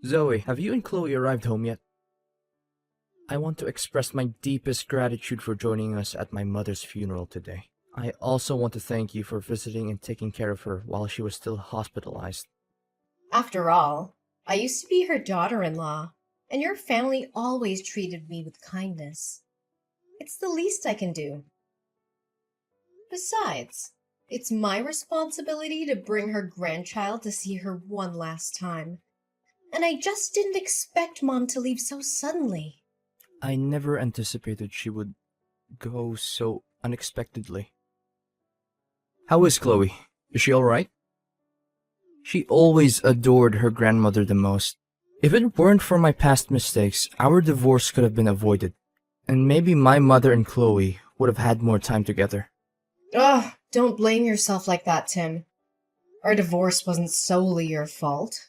Zoe, have you and Chloe arrived home yet? I want to express my deepest gratitude for joining us at my mother's funeral today. I also want to thank you for visiting and taking care of her while she was still hospitalized. After all, I used to be her daughter-in-law, and your family always treated me with kindness. It's the least I can do. Besides, it's my responsibility to bring her grandchild to see her one last time. And I just didn't expect Mom to leave so suddenly. I never anticipated she would go so unexpectedly. How is Chloe? Is she alright? She always adored her grandmother the most. If it weren't for my past mistakes, our divorce could have been avoided. And maybe my mother and Chloe would have had more time together. Ugh, don't blame yourself like that, Tim. Our divorce wasn't solely your fault.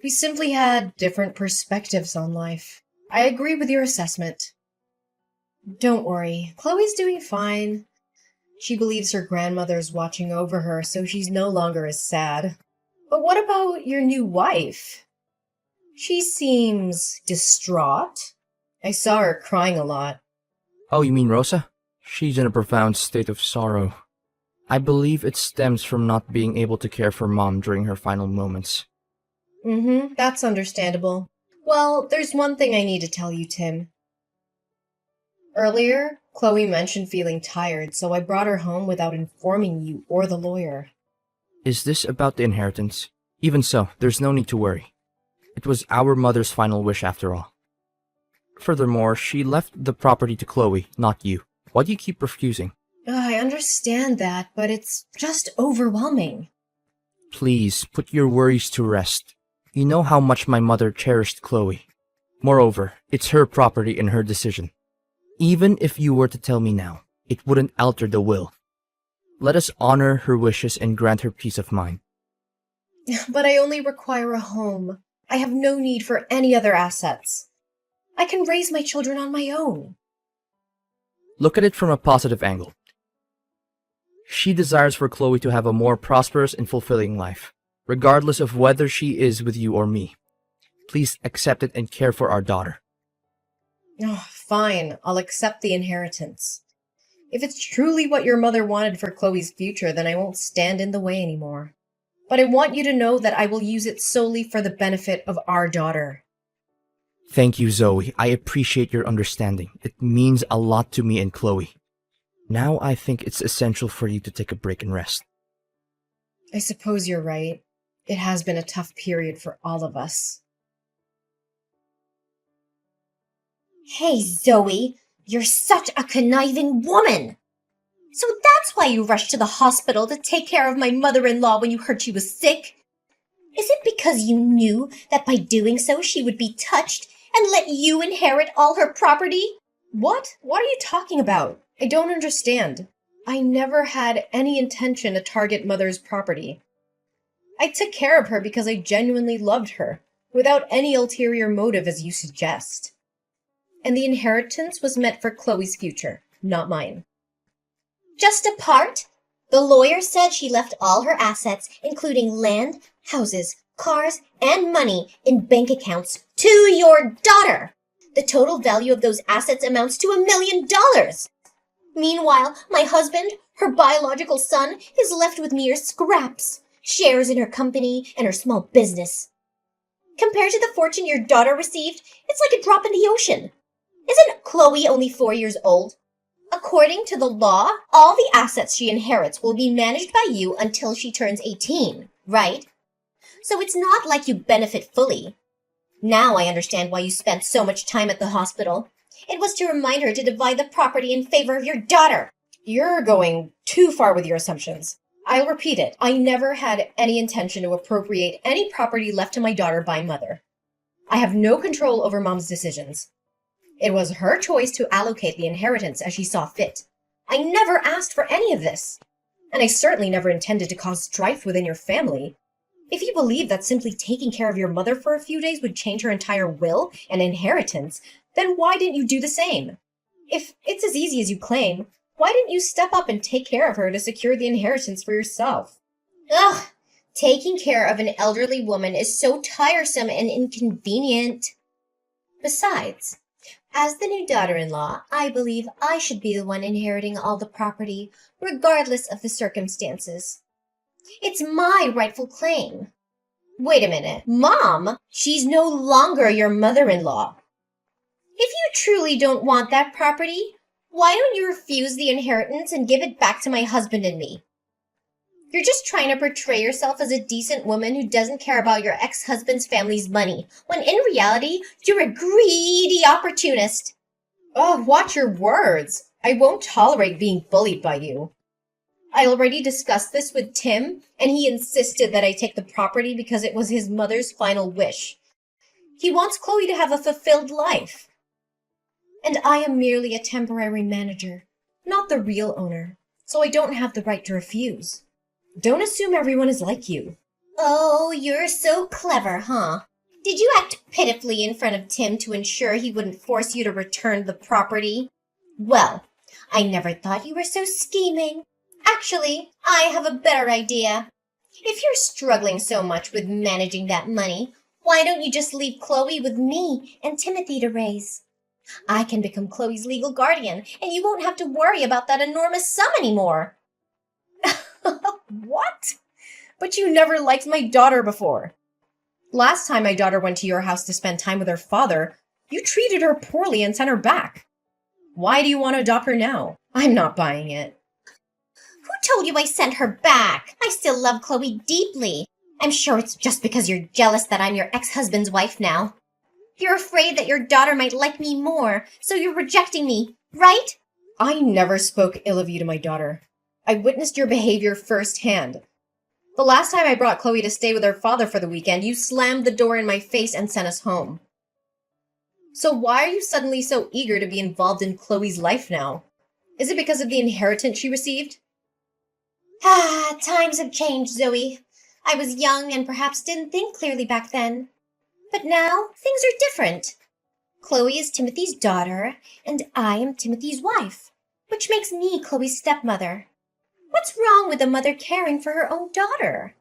We simply had different perspectives on life. I agree with your assessment. Don't worry, Chloe's doing fine. She believes her grandmother's watching over her, so she's no longer as sad. But what about your new wife? She seems distraught. I saw her crying a lot. Oh, you mean Rosa? She's in a profound state of sorrow. I believe it stems from not being able to care for Mom during her final moments. That's understandable. Well, there's one thing I need to tell you, Tim. Earlier, Chloe mentioned feeling tired, so I brought her home without informing you or the lawyer. Is this about the inheritance? Even so, there's no need to worry. It was our mother's final wish after all. Furthermore, she left the property to Chloe, not you. Why do you keep refusing? I understand that, but it's just overwhelming. Please, put your worries to rest. You know how much my mother cherished Chloe. Moreover, it's her property and her decision. Even if you were to tell me now, it wouldn't alter the will. Let us honor her wishes and grant her peace of mind. But I only require a home. I have no need for any other assets. I can raise my children on my own. Look at it from a positive angle. She desires for Chloe to have a more prosperous and fulfilling life, regardless of whether she is with you or me. Please accept it and care for our daughter. Oh, fine, I'll accept the inheritance. If it's truly what your mother wanted for Chloe's future, then I won't stand in the way anymore. But I want you to know that I will use it solely for the benefit of our daughter. Thank you, Zoe. I appreciate your understanding. It means a lot to me and Chloe. Now I think it's essential for you to take a break and rest. I suppose you're right. It has been a tough period for all of us. Hey, Zoe, you're such a conniving woman! So that's why you rushed to the hospital to take care of my mother-in-law when you heard she was sick? Is it because you knew that by doing so she would be touched and let you inherit all her property? What? What are you talking about? I don't understand. I never had any intention to target Mother's property. I took care of her because I genuinely loved her, without any ulterior motive as you suggest. And the inheritance was meant for Chloe's future, not mine. Just a part? The lawyer said she left all her assets, including land, houses, cars, and money in bank accounts to your daughter. The total value of those assets amounts to $1 million. Meanwhile, my husband, her biological son, is left with mere scraps, shares in her company and her small business. Compared to the fortune your daughter received, it's like a drop in the ocean. Isn't Chloe only 4 years old? According to the law, all the assets she inherits will be managed by you until she turns 18, right? So it's not like you benefit fully. Now I understand why you spent so much time at the hospital. It was to remind her to divide the property in favor of your daughter. You're going too far with your assumptions. I'll repeat it. I never had any intention to appropriate any property left to my daughter by Mother. I have no control over Mom's decisions. It was her choice to allocate the inheritance as she saw fit. I never asked for any of this. And I certainly never intended to cause strife within your family. If you believe that simply taking care of your mother for a few days would change her entire will and inheritance, then why didn't you do the same? If it's as easy as you claim, why didn't you step up and take care of her to secure the inheritance for yourself? Ugh! Taking care of an elderly woman is so tiresome and inconvenient. Besides, as the new daughter-in-law, I believe I should be the one inheriting all the property, regardless of the circumstances. It's my rightful claim. Wait a minute. Mom, she's no longer your mother-in-law. If you truly don't want that property, why don't you refuse the inheritance and give it back to my husband and me? You're just trying to portray yourself as a decent woman who doesn't care about your ex-husband's family's money, when in reality, you're a greedy opportunist. Oh, watch your words. I won't tolerate being bullied by you. I already discussed this with Tim, and he insisted that I take the property because it was his mother's final wish. He wants Chloe to have a fulfilled life. And I am merely a temporary manager, not the real owner, so I don't have the right to refuse. Don't assume everyone is like you. Oh, you're so clever, huh? Did you act pitifully in front of Tim to ensure he wouldn't force you to return the property? Well, I never thought you were so scheming. Actually, I have a better idea. If you're struggling so much with managing that money, why don't you just leave Chloe with me and Timothy to raise? I can become Chloe's legal guardian, and you won't have to worry about that enormous sum anymore. What? But you never liked my daughter before. Last time my daughter went to your house to spend time with her father, you treated her poorly and sent her back. Why do you want to adopt her now? I'm not buying it. Who told you I sent her back? I still love Chloe deeply. I'm sure it's just because you're jealous that I'm your ex-husband's wife now. You're afraid that your daughter might like me more, so you're rejecting me, right? I never spoke ill of you to my daughter. I witnessed your behavior firsthand. The last time I brought Chloe to stay with her father for the weekend, you slammed the door in my face and sent us home. So why are you suddenly so eager to be involved in Chloe's life now? Is it because of the inheritance she received? Times have changed, Zoe. I was young and perhaps didn't think clearly back then. But now, things are different. Chloe is Timothy's daughter, and I am Timothy's wife, which makes me Chloe's stepmother. What's wrong with a mother caring for her own daughter?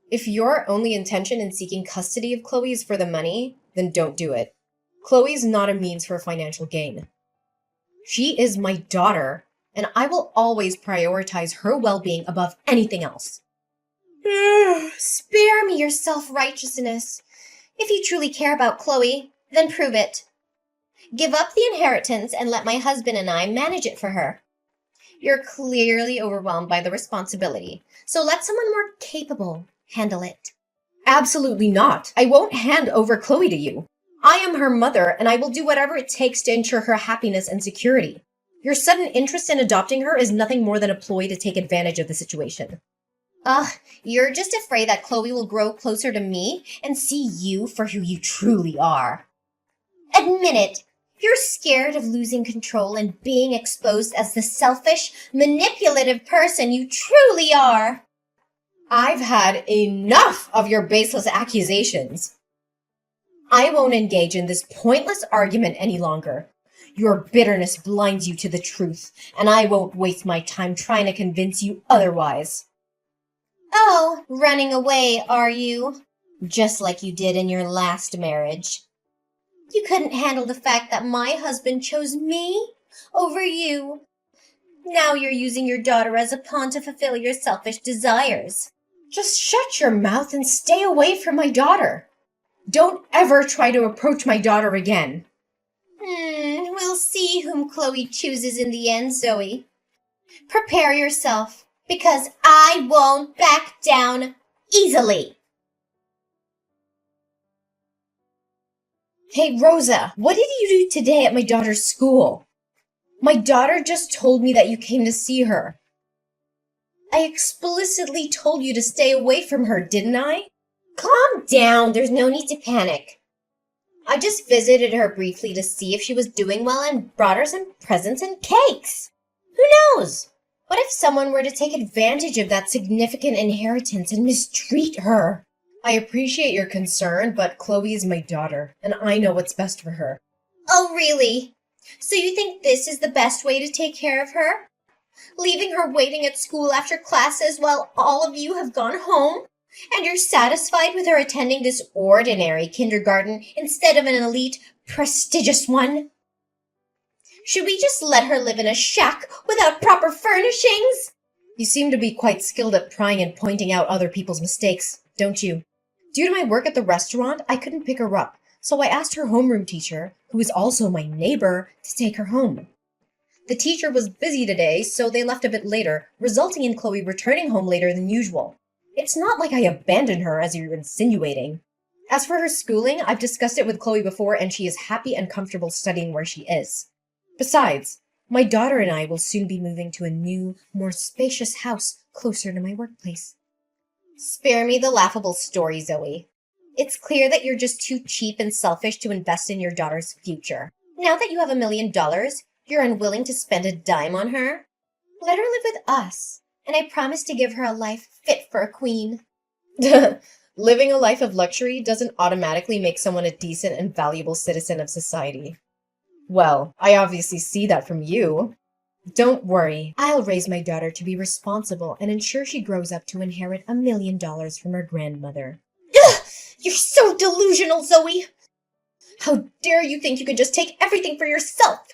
If your only intention in seeking custody of Chloe is for the money, then don't do it. Chloe is not a means for financial gain. She is my daughter, and I will always prioritize her well-being above anything else. Spare me your self-righteousness. If you truly care about Chloe, then prove it. Give up the inheritance and let my husband and I manage it for her. You're clearly overwhelmed by the responsibility, so let someone more capable handle it. Absolutely not. I won't hand over Chloe to you. I am her mother, and I will do whatever it takes to ensure her happiness and security. Your sudden interest in adopting her is nothing more than a ploy to take advantage of the situation. You're just afraid that Chloe will grow closer to me and see you for who you truly are. Admit it. You're scared of losing control and being exposed as the selfish, manipulative person you truly are. I've had enough of your baseless accusations. I won't engage in this pointless argument any longer. Your bitterness blinds you to the truth, and I won't waste my time trying to convince you otherwise. Oh, running away, are you? Just like you did in your last marriage. You couldn't handle the fact that my husband chose me over you. Now you're using your daughter as a pawn to fulfill your selfish desires. Just shut your mouth and stay away from my daughter. Don't ever try to approach my daughter again. We'll see whom Chloe chooses in the end, Zoe. Prepare yourself, because I won't back down easily. Hey, Rosa, what did you do today at my daughter's school? My daughter just told me that you came to see her. I explicitly told you to stay away from her, didn't I? Calm down, there's no need to panic. I just visited her briefly to see if she was doing well and brought her some presents and cakes. Who knows? What if someone were to take advantage of that significant inheritance and mistreat her? I appreciate your concern, but Chloe is my daughter, and I know what's best for her. Oh, really? So you think this is the best way to take care of her? Leaving her waiting at school after classes while all of you have gone home? And you're satisfied with her attending this ordinary kindergarten instead of an elite, prestigious one? Should we just let her live in a shack without proper furnishings? You seem to be quite skilled at prying and pointing out other people's mistakes, don't you? Due to my work at the restaurant, I couldn't pick her up, so I asked her homeroom teacher, who is also my neighbor, to take her home. The teacher was busy today, so they left a bit later, resulting in Chloe returning home later than usual. It's not like I abandoned her, as you're insinuating. As for her schooling, I've discussed it with Chloe before, and she is happy and comfortable studying where she is. Besides, my daughter and I will soon be moving to a new, more spacious house closer to my workplace. Spare me the laughable story, Zoe. It's clear that you're just too cheap and selfish to invest in your daughter's future. Now that you have $1 million, you're unwilling to spend a dime on her? Let her live with us, and I promise to give her a life fit for a queen. Living a life of luxury doesn't automatically make someone a decent and valuable citizen of society. Well, I obviously see that from you. Don't worry, I'll raise my daughter to be responsible and ensure she grows up to inherit $1 million from her grandmother. Ugh! You're so delusional, Zoe! How dare you think you can just take everything for yourself?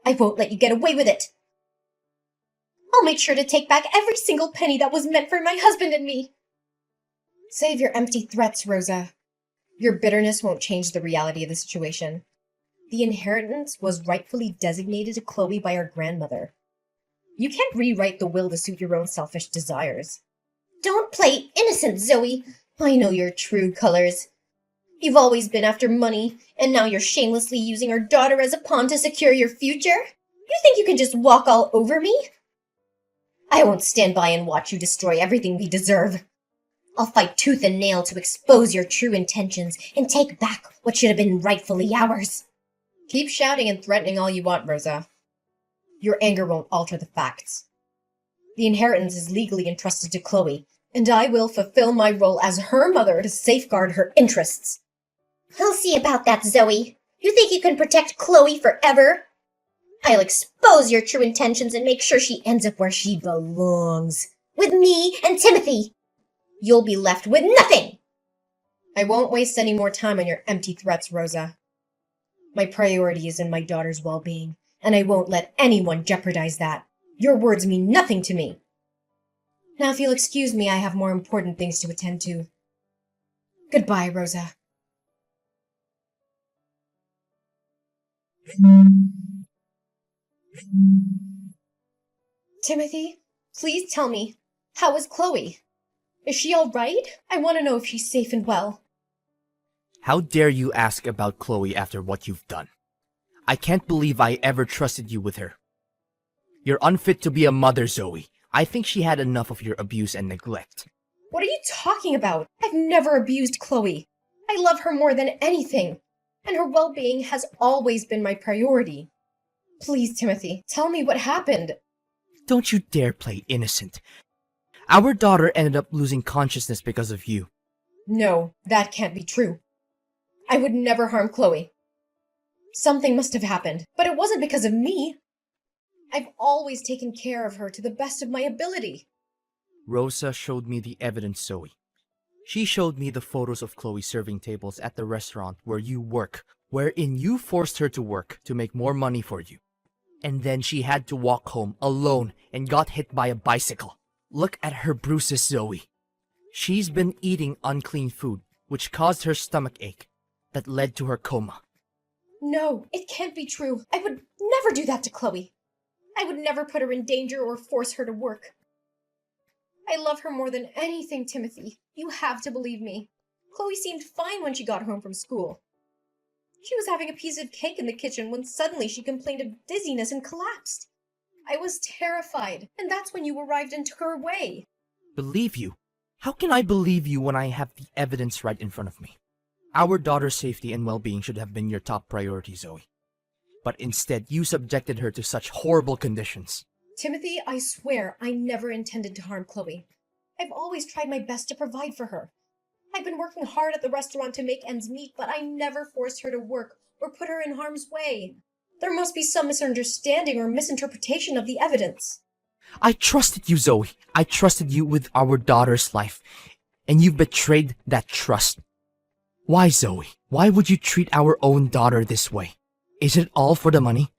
I won't let you get away with it. I'll make sure to take back every single penny that was meant for my husband and me. Save your empty threats, Rosa. Your bitterness won't change the reality of the situation. The inheritance was rightfully designated to Chloe by her grandmother. You can't rewrite the will to suit your own selfish desires. Don't play innocent, Zoe. I know your true colors. You've always been after money, and now you're shamelessly using our daughter as a pawn to secure your future? You think you can just walk all over me? I won't stand by and watch you destroy everything we deserve. I'll fight tooth and nail to expose your true intentions and take back what should have been rightfully ours. Keep shouting and threatening all you want, Rosa. Your anger won't alter the facts. The inheritance is legally entrusted to Chloe, and I will fulfill my role as her mother to safeguard her interests. We'll see about that, Zoe. You think you can protect Chloe forever? I'll expose your true intentions and make sure she ends up where she belongs. With me and Timothy. You'll be left with nothing! I won't waste any more time on your empty threats, Rosa. My priority is in my daughter's well-being, and I won't let anyone jeopardize that. Your words mean nothing to me. Now, if you'll excuse me, I have more important things to attend to. Goodbye, Rosa. Timothy, please tell me, how is Chloe? Is she all right? I want to know if she's safe and well. How dare you ask about Chloe after what you've done? I can't believe I ever trusted you with her. You're unfit to be a mother, Zoe. I think she had enough of your abuse and neglect. What are you talking about? I've never abused Chloe. I love her more than anything, and her well-being has always been my priority. Please, Timothy, tell me what happened. Don't you dare play innocent. Our daughter ended up losing consciousness because of you. No, that can't be true. I would never harm Chloe. Something must have happened, but it wasn't because of me. I've always taken care of her to the best of my ability. Rosa showed me the evidence, Zoe. She showed me the photos of Chloe serving tables at the restaurant where you work, wherein you forced her to work to make more money for you. And then she had to walk home alone and got hit by a bicycle. Look at her bruises, Zoe. She's been eating unclean food, which caused her stomach ache, that led to her coma. No, it can't be true. I would never do that to Chloe. I would never put her in danger or force her to work. I love her more than anything, Timothy. You have to believe me. Chloe seemed fine when she got home from school. She was having a piece of cake in the kitchen when suddenly she complained of dizziness and collapsed. I was terrified, and that's when you arrived and took her away. Believe you? How can I believe you when I have the evidence right in front of me? Our daughter's safety and well-being should have been your top priority, Zoe. But instead, you subjected her to such horrible conditions. Timothy, I swear I never intended to harm Chloe. I've always tried my best to provide for her. I've been working hard at the restaurant to make ends meet, but I never forced her to work or put her in harm's way. There must be some misunderstanding or misinterpretation of the evidence. I trusted you, Zoe. I trusted you with our daughter's life. and you've betrayed that trust. Why, Zoe? Why would you treat our own daughter this way? Is it all for the money?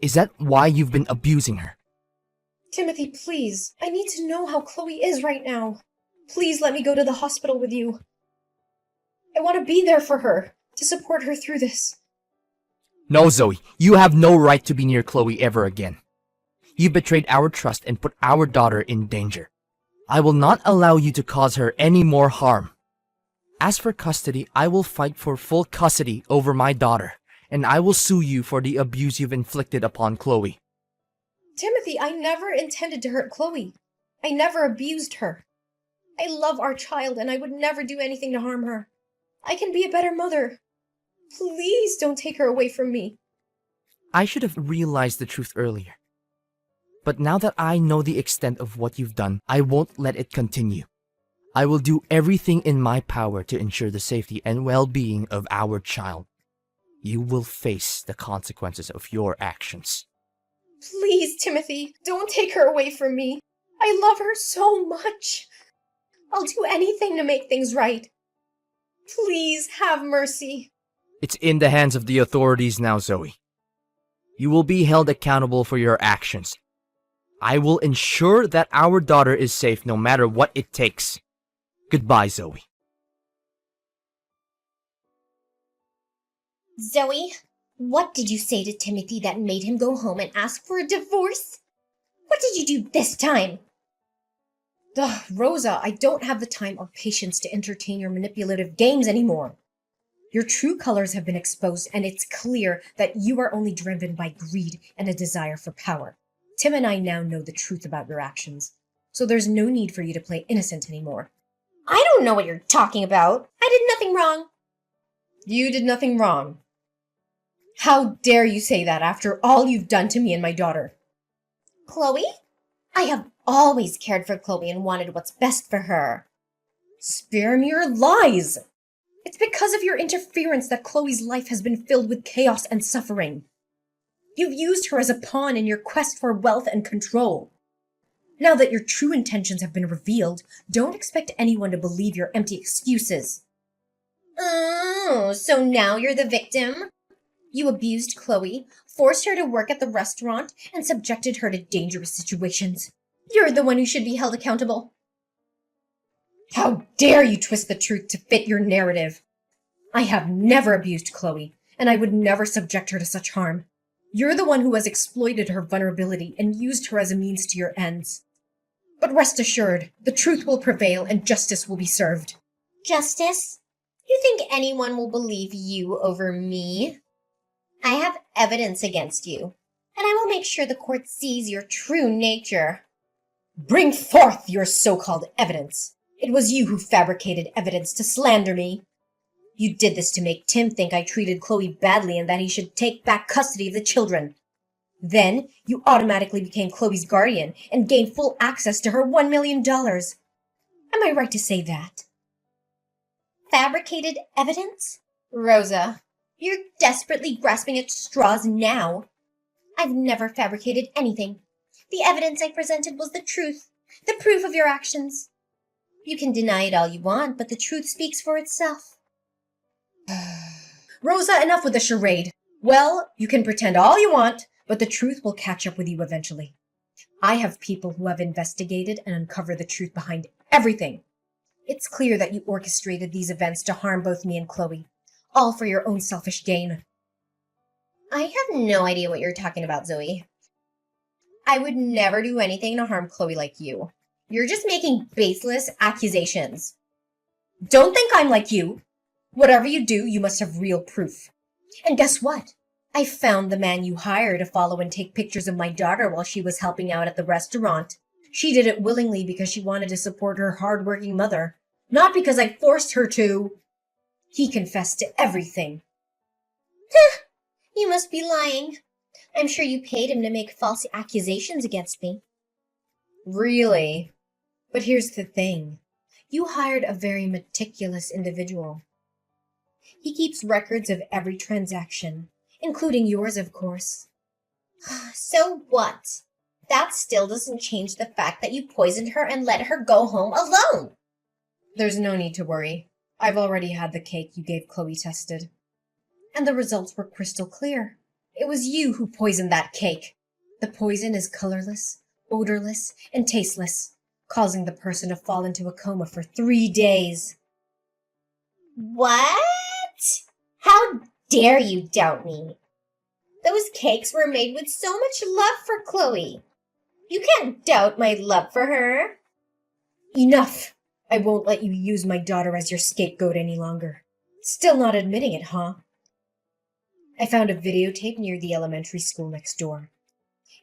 Is that why you've been abusing her? Timothy, please. I need to know how Chloe is right now. Please let me go to the hospital with you. I want to be there for her, to support her through this. No, Zoe, you have no right to be near Chloe ever again. You betrayed our trust and put our daughter in danger. I will not allow you to cause her any more harm. As for custody, I will fight for full custody over my daughter, and I will sue you for the abuse you've inflicted upon Chloe. Timothy, I never intended to hurt Chloe. I never abused her. I love our child, and I would never do anything to harm her. I can be a better mother. Please don't take her away from me. I should have realized the truth earlier. But now that I know the extent of what you've done, I won't let it continue. I will do everything in my power to ensure the safety and well-being of our child. You will face the consequences of your actions. Please, Timothy, don't take her away from me. I love her so much. I'll do anything to make things right. Please have mercy. It's in the hands of the authorities now, Zoe. You will be held accountable for your actions. I will ensure that our daughter is safe no matter what it takes. Goodbye, Zoe. Zoe, what did you say to Timothy that made him go home and ask for a divorce? What did you do this time? Ugh, Rosa, I don't have the time or patience to entertain your manipulative games anymore. Your true colors have been exposed, and it's clear that you are only driven by greed and a desire for power. Tim and I now know the truth about your actions, so there's no need for you to play innocent anymore. I don't know what you're talking about. I did nothing wrong. You did nothing wrong. How dare you say that after all you've done to me and my daughter? Chloe? I have always cared for Chloe and wanted what's best for her. Spare me your lies! It's because of your interference that Chloe's life has been filled with chaos and suffering. You've used her as a pawn in your quest for wealth and control. Now that your true intentions have been revealed, don't expect anyone to believe your empty excuses. Oh, so now you're the victim? You abused Chloe, forced her to work at the restaurant, and subjected her to dangerous situations. You're the one who should be held accountable. How dare you twist the truth to fit your narrative? I have never abused Chloe, and I would never subject her to such harm. You're the one who has exploited her vulnerability and used her as a means to your ends. But rest assured, the truth will prevail and justice will be served. Justice? You think anyone will believe you over me? I have evidence against you, and I will make sure the court sees your true nature. Bring forth your so-called evidence. It was you who fabricated evidence to slander me. You did this to make Tim think I treated Chloe badly and that he should take back custody of the children. Then you automatically became Chloe's guardian and gained full access to her $1 million. Am I right to say that? Fabricated evidence? Rosa, you're desperately grasping at straws now. I've never fabricated anything. The evidence I presented was the truth, the proof of your actions. You can deny it all you want, but the truth speaks for itself. Rosa, enough with the charade. Well, you can pretend all you want, but the truth will catch up with you eventually. I have people who have investigated and uncovered the truth behind everything. It's clear that you orchestrated these events to harm both me and Chloe, all for your own selfish gain. I have no idea what you're talking about, Zoe. I would never do anything to harm Chloe like you. You're just making baseless accusations. Don't think I'm like you. Whatever you do, you must have real proof. And guess what? I found the man you hired to follow and take pictures of my daughter while she was helping out at the restaurant. She did it willingly because she wanted to support her hard-working mother, not because I forced her to. He confessed to everything. You must be lying. I'm sure you paid him to make false accusations against me. Really? But here's the thing. You hired a very meticulous individual. He keeps records of every transaction, including yours, of course. So what? That still doesn't change the fact that you poisoned her and let her go home alone. There's no need to worry. I've already had the cake you gave Chloe tested. And the results were crystal clear. It was you who poisoned that cake. The poison is colorless, odorless, and tasteless, causing the person to fall into a coma for 3 days. What? How dare you doubt me? Those cakes were made with so much love for Chloe. You can't doubt my love for her. Enough! I won't let you use my daughter as your scapegoat any longer. Still not admitting it, huh? I found a videotape near the elementary school next door.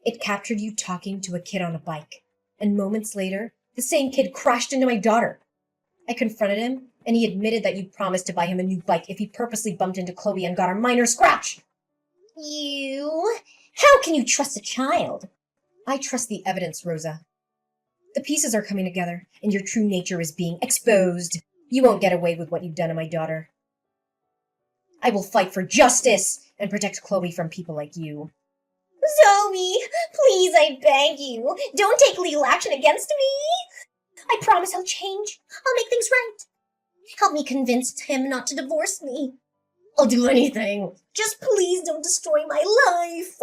It captured you talking to a kid on a bike, and moments later, the same kid crashed into my daughter. I confronted him, and he admitted that you promised to buy him a new bike if he purposely bumped into Chloe and got a minor scratch. You? How can you trust a child? I trust the evidence, Rosa. The pieces are coming together, and your true nature is being exposed. You won't get away with what you've done to my daughter. I will fight for justice and protect Chloe from people like you. Zoe, please, I beg you, don't take legal action against me. I promise I'll change. I'll make things right. Help me convince Tim not to divorce me. I'll do anything. Just please don't destroy my life.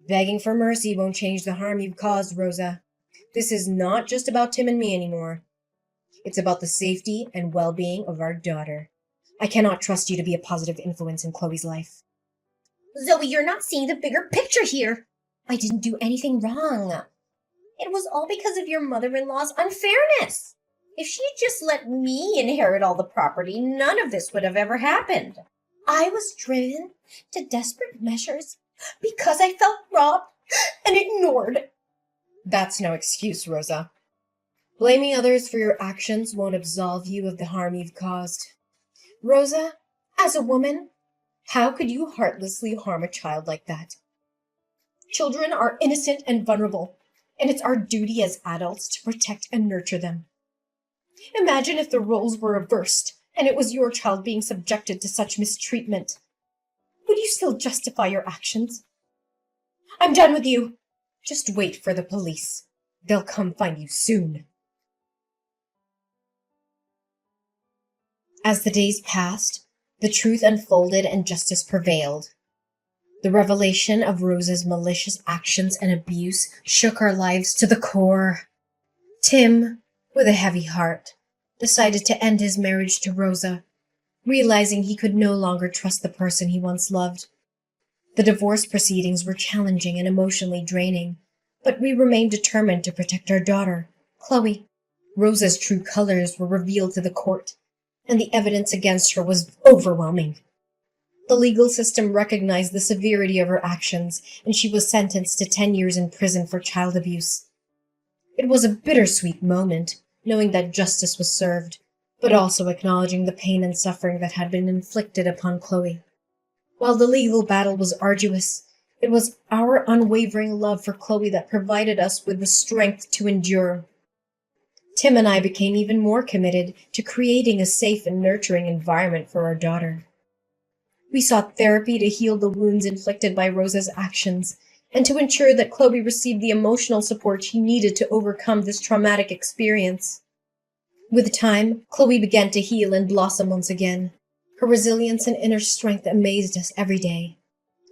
Begging for mercy won't change the harm you've caused, Rosa. This is not just about Tim and me anymore. It's about the safety and well-being of our daughter. I cannot trust you to be a positive influence in Chloe's life. Zoe, you're not seeing the bigger picture here. I didn't do anything wrong. It was all because of your mother-in-law's unfairness. If she had just let me inherit all the property, none of this would have ever happened. I was driven to desperate measures because I felt robbed and ignored. That's no excuse, Rosa. Blaming others for your actions won't absolve you of the harm you've caused. Rosa, as a woman, how could you heartlessly harm a child like that? Children are innocent and vulnerable, and it's our duty as adults to protect and nurture them. Imagine if the roles were reversed and it was your child being subjected to such mistreatment. Would you still justify your actions? I'm done with you. Just wait for the police. They'll come find you soon. As the days passed, the truth unfolded and justice prevailed. The revelation of Rosa's malicious actions and abuse shook our lives to the core. Tim, with a heavy heart, decided to end his marriage to Rosa, realizing he could no longer trust the person he once loved. The divorce proceedings were challenging and emotionally draining, but we remained determined to protect our daughter, Chloe. Rosa's true colors were revealed to the court, and the evidence against her was overwhelming. The legal system recognized the severity of her actions, and she was sentenced to 10 years in prison for child abuse. It was a bittersweet moment, knowing that justice was served, but also acknowledging the pain and suffering that had been inflicted upon Chloe. While the legal battle was arduous, it was our unwavering love for Chloe that provided us with the strength to endure. Tim and I became even more committed to creating a safe and nurturing environment for our daughter. We sought therapy to heal the wounds inflicted by Rosa's actions and to ensure that Chloe received the emotional support she needed to overcome this traumatic experience. With time, Chloe began to heal and blossom once again. Her resilience and inner strength amazed us every day.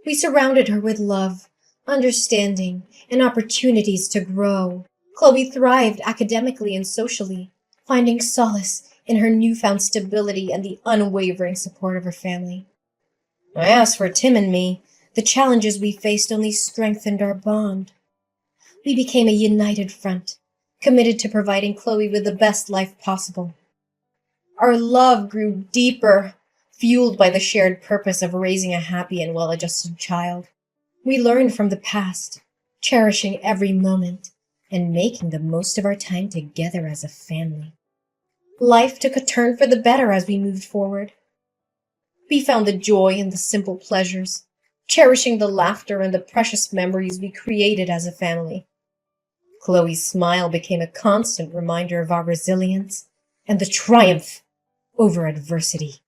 We surrounded her with love, understanding, and opportunities to grow. Chloe thrived academically and socially, finding solace in her newfound stability and the unwavering support of her family. As for Tim and me, the challenges we faced only strengthened our bond. We became a united front, committed to providing Chloe with the best life possible. Our love grew deeper, fueled by the shared purpose of raising a happy and well-adjusted child. We learned from the past, cherishing every moment and making the most of our time together as a family. Life took a turn for the better as we moved forward. We found the joy in the simple pleasures, cherishing the laughter and the precious memories we created as a family. Chloe's smile became a constant reminder of our resilience and the triumph over adversity.